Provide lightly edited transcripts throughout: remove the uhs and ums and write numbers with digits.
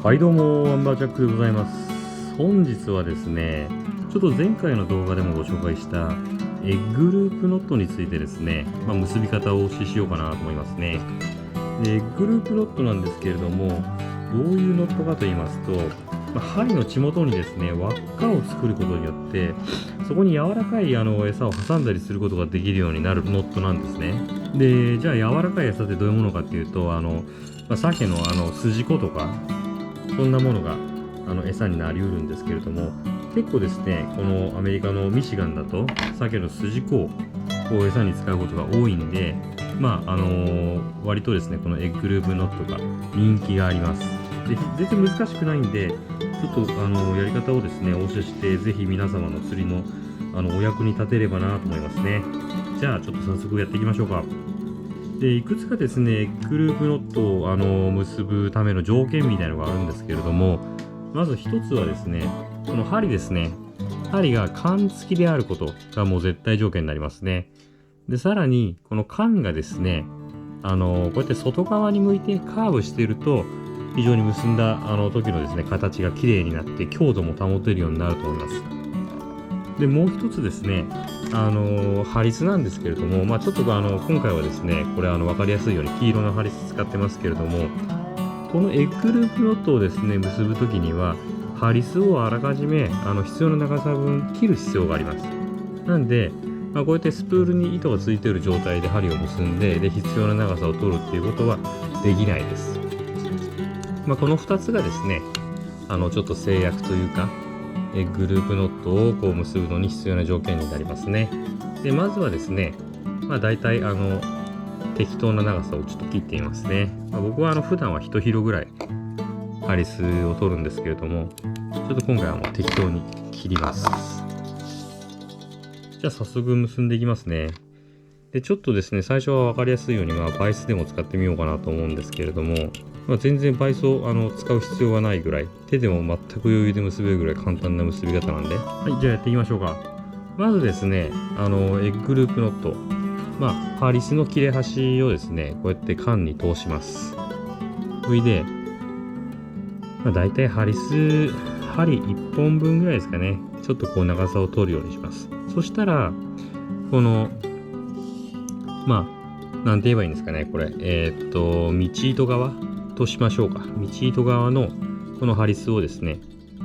はいどうも、アンバージャックでございます。本日はですね、ちょっと前回の動画でもご紹介したエッグループノットについてですね、結び方をお教えしようかなと思いますね。で、エッグループノットなんですけれども、どういうノットかと言いますと、針の血元にですね、輪っかを作ることによって、そこに柔らかい餌を挟んだりすることができるようになるノットなんですね。で、じゃあ柔らかい餌ってどういうものかっていうと、鮭の筋子とか、そんなものが餌になりうるんですけれども、結構ですね、このアメリカのミシガンだと鮭の筋子を餌に使うことが多いんで、割とですね、このエッグループノットが人気があります。で、全然難しくないんで、ちょっとやり方をですね、お教えして、ぜひ皆様の釣りのお役に立てればなと思いますね。じゃあちょっと早速やっていきましょうか。で、いくつかですね、エッグループノットを結ぶための条件みたいなのがあるんですけれども、まず一つはですね、この針ですね。針が缶付きであることがもう絶対条件になりますね。で、さらに、この缶がですね、こうやって外側に向いてカーブしていると、非常に結んだ時のですね、形が綺麗になって強度も保てるようになると思います。で、もう一つですね、ハリスなんですけれども、ちょっと今回はですね、これ分かりやすいように黄色のハリス使ってますけれども、このエッグループノットをですね、結ぶときには、ハリスをあらかじめ必要な長さ分切る必要があります。なんで、こうやってスプールに糸がついている状態で針を結んで、必要な長さを取るっていうことはできないです。この2つがですね、ちょっと制約というか、エッグループノットを結ぶのに必要な条件になりますね。で、まずはですね、大体適当な長さをちょっと切っていますね。僕は普段は1広ぐらいハリスを取るんですけれども、ちょっと今回はもう適当に切ります。じゃあ早速結んでいきますね。で、ちょっとですね、最初は分かりやすいようにバイスでも使ってみようかなと思うんですけれども、全然バイスを使う必要がないぐらい、手でも全く余裕で結べるぐらい簡単な結び方なんで、はい、じゃあやっていきましょうか。まずですね、エッグループノット、ハリスの切れ端をですね、こうやって缶に通します。それで、だいたいハリス、針1本分ぐらいですかね、ちょっと長さを取るようにします。そしたら、この、なんて言えばいいんですかね、これ。道糸側としましょうか。道糸側のこのハリスをですね、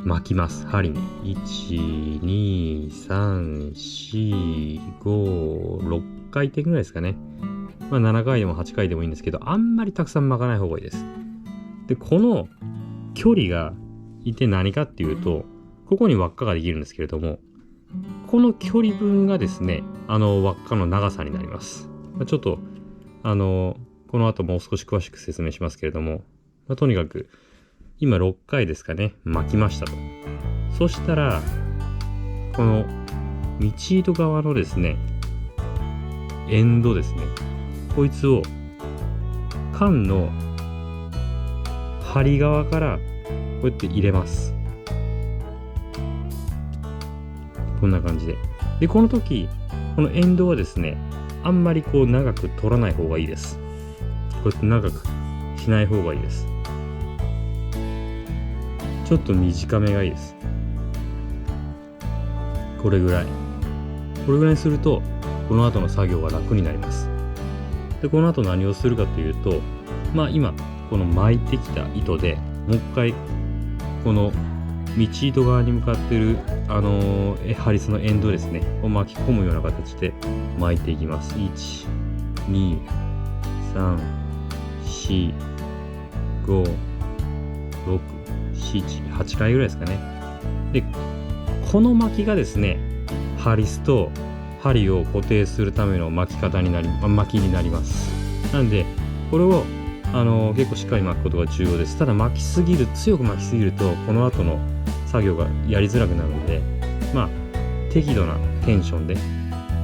巻きます。針に。1、2、3、4、5、6回転ぐらいですかね。7回でも8回でもいいんですけど、あんまりたくさん巻かない方がいいです。で、この距離が一体何かっていうと、ここに輪っかができるんですけれども、この距離分がですね、輪っかの長さになります。ちょっと、この後もう少し詳しく説明しますけれども、とにかく、今6回ですかね、巻きましたと。そしたら、この、道糸側のですね、エンドですね、こいつを、缶の針側から、こうやって入れます。こんな感じで。で、この時、このエンドはですね、あんまり長く取らない方がいいです。こうやって長くしない方がいいです。ちょっと短めがいいです。これぐらい。これぐらいにすると、この後の作業が楽になります。で、この後何をするかというと、今、この巻いてきた糸で、もう一回、この道糸側に向かっている、ハリスのエンドですね、を巻き込むような形で巻いていきます。1、2、3、4、5、6、7、8回ぐらいですかね。で、この巻きがですね、ハリスと針を固定するための巻きになります。なんで、これを結構しっかり巻くことが重要です。ただ強く巻きすぎると、この後の作業がやりづらくなるので、適度なテンションで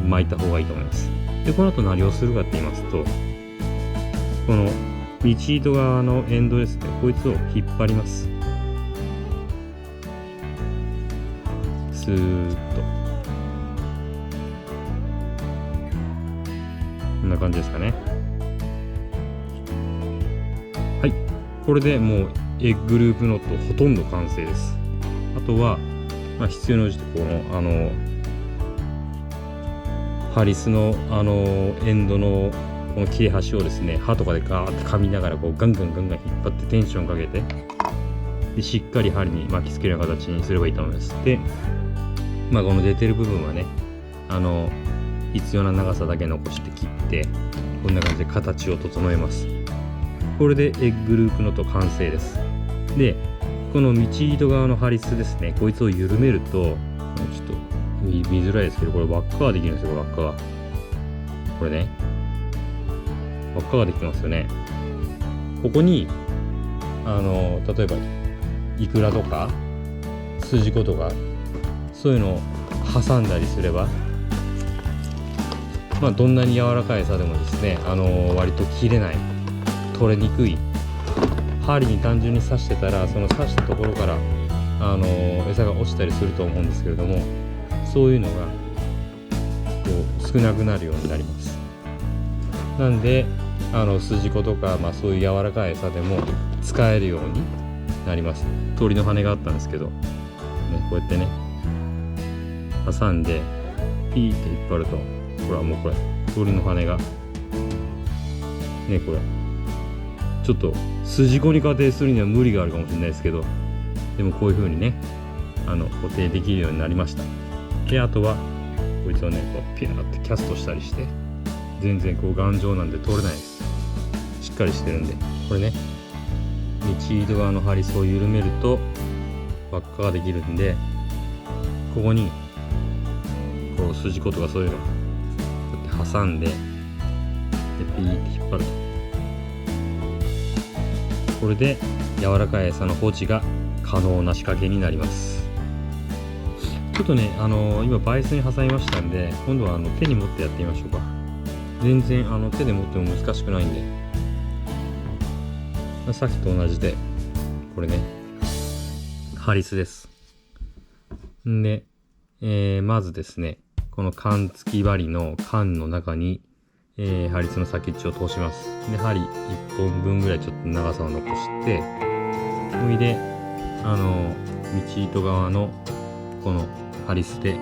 巻いた方がいいと思います。で、この後何をするかって言いますと、この道糸側のエンドですね、こいつを引っ張ります。スーッと。こんな感じですかね。はい。これでもうエッグループノットほとんど完成です。あとは、必要な時このハリスのエンドのこの切れ端をですね、刃とかでガーって噛みながらこうガンガン引っ張ってテンションかけて、でしっかり針に巻きつけるような形にすればいいと思います。で、この出てる部分はね、必要な長さだけ残して切って、こんな感じで形を整えます。これでエッグループノット完成です。で、この道糸側のハリスですね、こいつを緩めると、ちょっと見づらいですけど、これ輪っかができるんですよ、輪っかが。これね、輪っかができますよね。ここに、例えば、イクラとか、筋子とか、そういうのを挟んだりすれば、どんなに柔らかい餌でもですね、割と切れない、取れにくい、針に単純に刺してたら、その刺したところから、餌が落ちたりすると思うんですけれども、そういうのがこう少なくなるようになります。なんで筋子とか、そういう柔らかい餌でも使えるようになります。鳥の羽があったんですけど、ね、こうやってね挟んでピーって引っ張ると、ほらもうこれ鳥の羽がね、これちょっと筋子に仮定するには無理があるかもしれないですけど、でもこういう風にね固定できるようになりました。で、あとはこいつをねこうピューってキャストしたりして、全然こう頑丈なんで取れないです。しっかりしてるんで。これね、道糸側のハリスを緩めると輪っかができるんで、ここにこう筋子とかそういうのこうやって挟んで、でピーって引っ張ると、これで柔らかい餌の放置が可能な仕掛けになります。ちょっとね、今バイスに挟みましたんで、今度は手に持ってやってみましょうか。全然手で持っても難しくないんで、さっきと同じで、これね、ハリスです。んで、まずですね、この缶付き針の缶の中に、ハリスの先っちを通します。で、針1本分ぐらいちょっと長さを残して、それで、道糸側のこのハリスで1、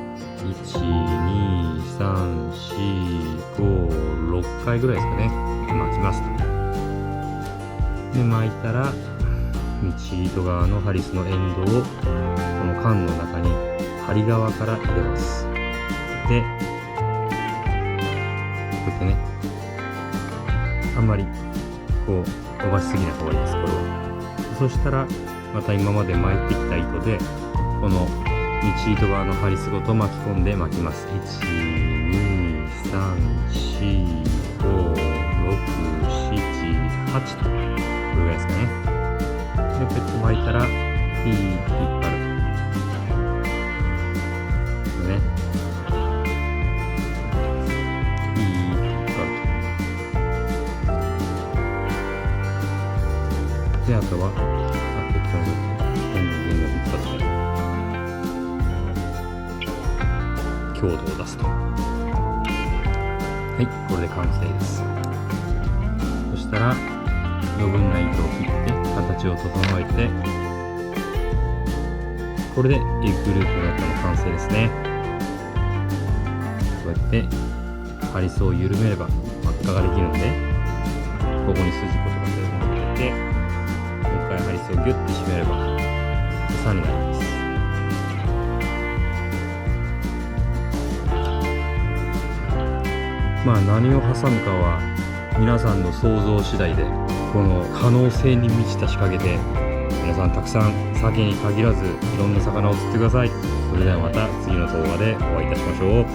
2、3、4、5、6回ぐらいですかね、巻きます。で、巻いたら道糸側のハリスのエンドをこの缶の中に針側から入れます。で、こうやってね、あんまりこう伸ばしすぎない方がいいです、これは。そしたらまた今まで巻いてきた糸でこの道糸側のハリスごと巻き込んで巻きます。1、2、3、4、5、6、7、8と、これぐらいですかね。で、こうやって巻いたら、ピーって引っ張る。これね。ピーって引っ張ると。で、あとは、適当にどんどん引っ張って、強度を出すと。はい、これで完成です。そしたら余分な糸を切って形を整えて、これでエッグループノットの完成ですね。こうやってハリスを緩めれば輪っかができるんで、ここに筋子とかそういうのを入れて、もう一回ハリスをギュッと締めれば餌になります。何を挟むかは皆さんの想像次第で、この可能性に満ちた仕掛けで皆さんたくさん鮭に限らずいろんな魚を釣ってください。それではまた次の動画でお会いいたしましょう。